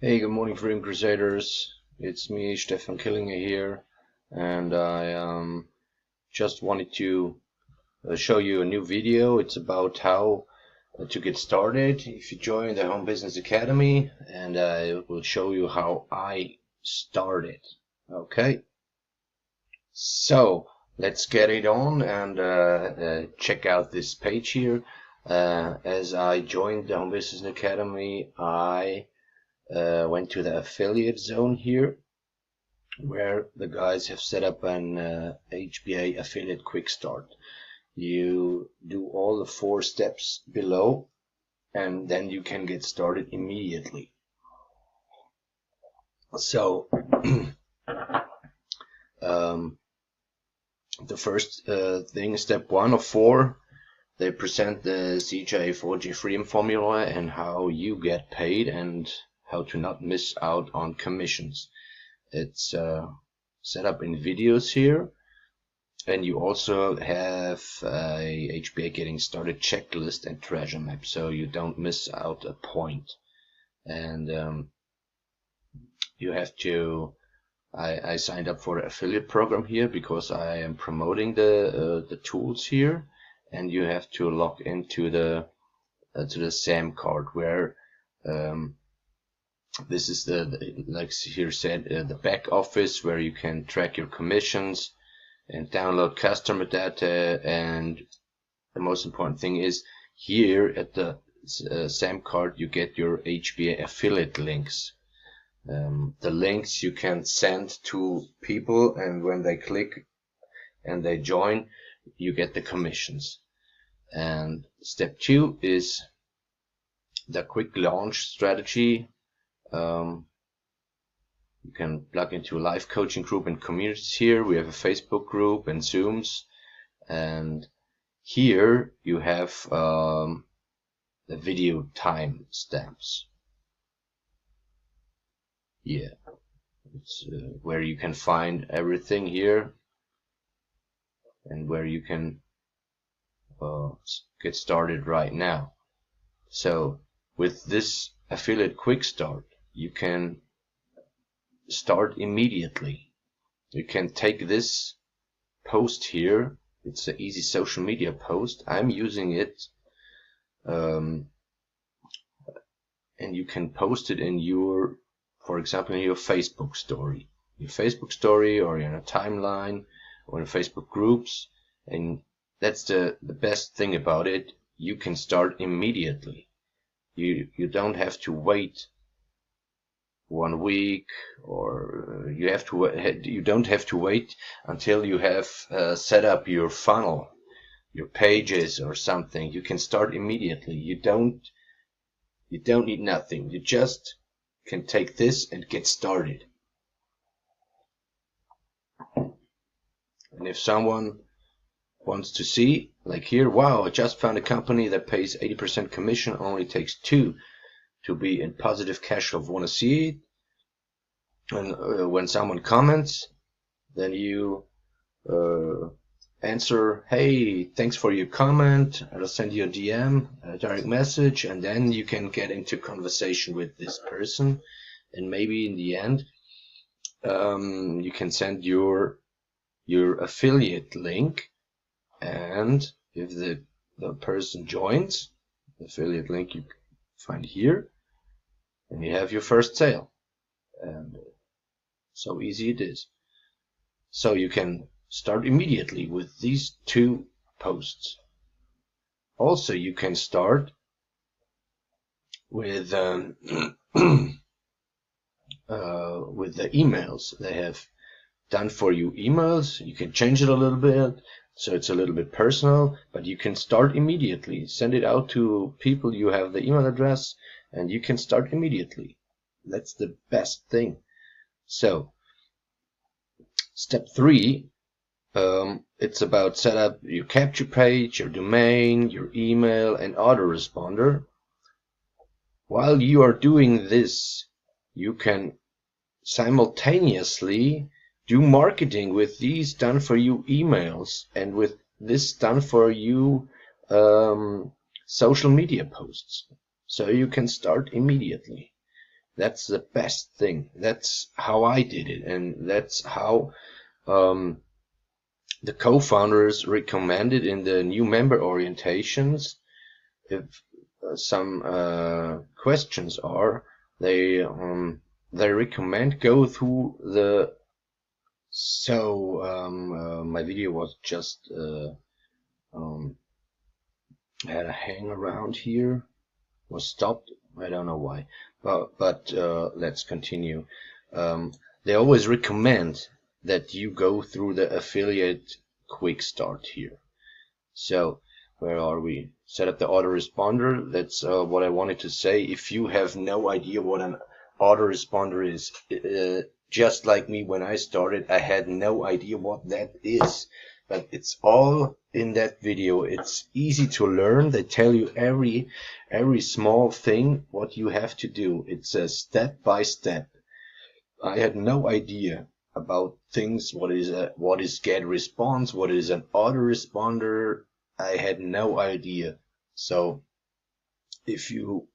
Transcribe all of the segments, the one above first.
Hey, good morning, Freedom Crusaders. It's me, Stefan Killinger here, and I just wanted to show you a new video. It's about how to get started if you join the Home Business Academy, and I will show you how I started. Okay, so let's get it on and check out this page here. As I joined the Home Business Academy, I went to the affiliate zone here, where the guys have set up an HBA affiliate quick start. You do all the 4 steps below, and then you can get started immediately. So the first thing, step 1 of 4, they present the CJ4G Freedom formula and how you get paid and how to not miss out on commissions. It's set up in videos here, and you also have a HBA getting started checklist and treasure map, so you don't miss out a point. And you have to. I signed up for the affiliate program here because I am promoting the tools here, and you have to log into the to the SAM card, where this is the like here said the back office, where you can track your commissions and download customer data. And the most important thing is here at the SAM card you get your HBA affiliate links. The links you can send to people, and when they click and they join, you get the commissions. And step 2 is the quick launch strategy. You can plug into a live coaching group and communities here. We have a Facebook group and Zooms, and here you have the video time stamps. Yeah, it's where you can find everything here, and where you can get started right now. So with this affiliate quick start, you can start immediately. You can take this post here. It's an easy social media post. I'm using it, and you can post it in your, for example, in your Facebook story, or in a timeline, or in Facebook groups. And that's the best thing about it. You can start immediately. You don't have to wait 1 week, or you don't have to wait until you have set up your funnel, your pages or something. You can start immediately. You don't need nothing. You just can take this and get started. And if someone wants to see, like here, wow, I just found a company that pays 80% commission, only takes 2 to be in positive cash flow. Want to see it? And when someone comments, then you answer, hey, thanks for your comment. I'll send you a DM, a direct message, and then you can get into conversation with this person. And maybe in the end, you can send your affiliate link, and if the person joins, the affiliate link you find here, and you have your first sale. And so easy it is. So you can start immediately with these 2 posts. Also, you can start with with the emails. They have done for you emails. You can change it a little bit, so it's a little bit personal, but you can start immediately. Send it out to people. You have the email address, and you can start immediately. That's the best thing. So step 3, it's about set up your capture page, your domain, your email, and autoresponder. While you are doing this, you can simultaneously do marketing with these done for you emails and with this done for you social media posts. So you can start immediately. That's the best thing. That's how I did it, and that's how the co-founders recommended in the new member orientations. If some questions are, they recommend go through the. So my video was just had a hang around here, was stopped. I don't know why, but let's continue. They always recommend that you go through the affiliate quick start here. So where are we? Set up the autoresponder. That's what I wanted to say. If you have no idea what an autoresponder is, just like me when I started, I had no idea what that is. But it's all in that video. It's easy to learn. They tell you every small thing what you have to do. It's a step by step. I had no idea about things. What is get response? What is an autoresponder? I had no idea. So if you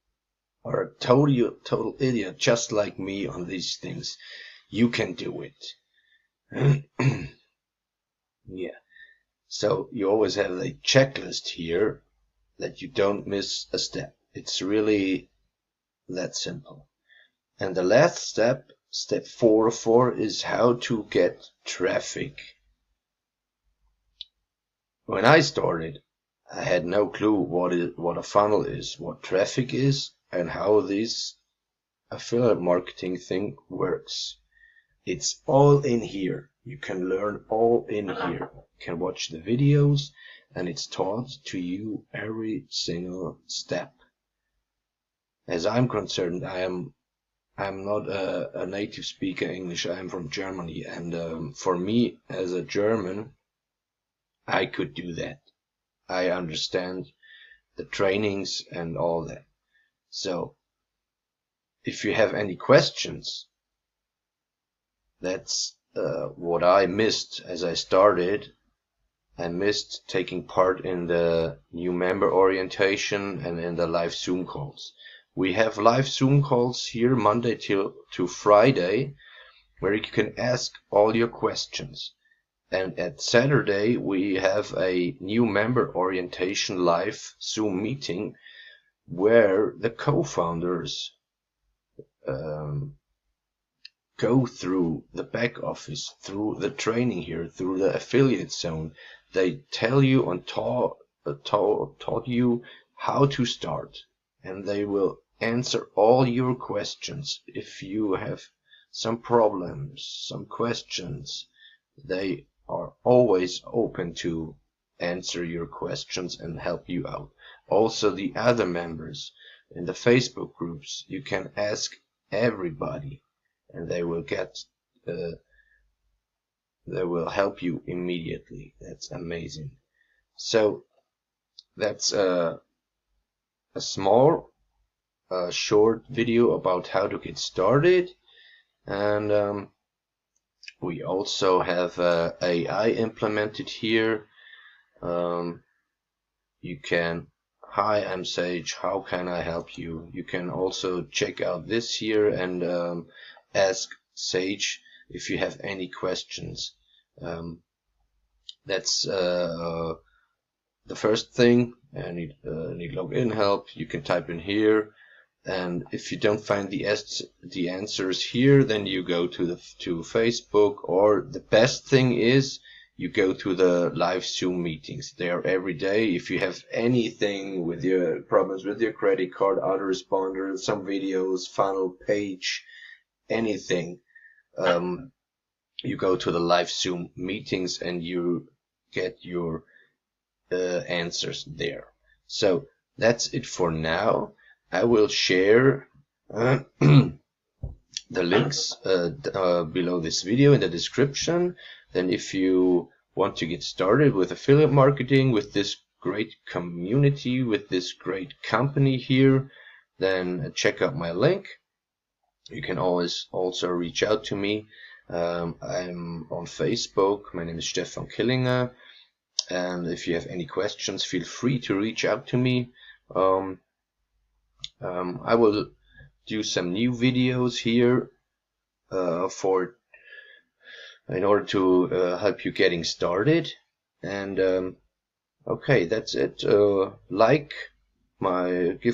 are a total idiot just like me on these things, you can do it. Yeah. So you always have a checklist here that you don't miss a step. It's really that simple. And the last step, step 4, is how to get traffic. When I started, I had no clue what a funnel is, what traffic is, and how this affiliate marketing thing works. It's all in here. You can learn all in here. You can watch the videos, and it's taught to you every single step. As I'm concerned, I'm not a native speaker English. I'm from Germany, and for me as a German, I could do that. I understand the trainings and all that. So if you have any questions, that's what I missed as I started. I missed taking part in the new member orientation and in the live Zoom calls. We have live Zoom calls here Monday to Friday where you can ask all your questions. And at Saturday, we have a new member orientation live Zoom meeting where the co-founders go through the back office, through the training here, through the affiliate zone. They tell you and taught you how to start, and they will answer all your questions. If you have some problems, some questions, they are always open to answer your questions and help you out. Also, the other members in the Facebook groups, you can ask everybody, and they will help you immediately. That's amazing. So that's a small, short video about how to get started, and we also have AI implemented here. You can, hi, I'm Sage, how can I help you? You can also check out this here and ask Sage if you have any questions. That's the first thing. I need login help. You can type in here. And if you don't find the answers here, then you go to Facebook, or the best thing is you go to the live Zoom meetings. They are every day. If you have anything with your problems with your credit card, autoresponder, some videos, funnel page, anything, you go to the live Zoom meetings and you get your answers there. So that's it for now. I will share the links below this video in the description. Then if you want to get started with affiliate marketing, with this great community, with this great company here, then check out my link. You can always also reach out to me. I'm on Facebook. My name is Stefan Killinger. And if you have any questions, feel free to reach out to me. I will do some new videos here in order to help you getting started. And okay, that's it. Give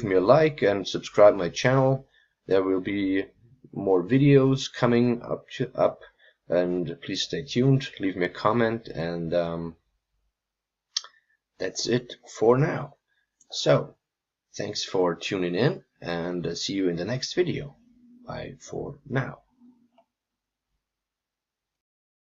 me a like and subscribe my channel. There will be more videos coming up, and please stay tuned. Leave me a comment, and that's it for now. So thanks for tuning in, and see you in the next video. Bye for now.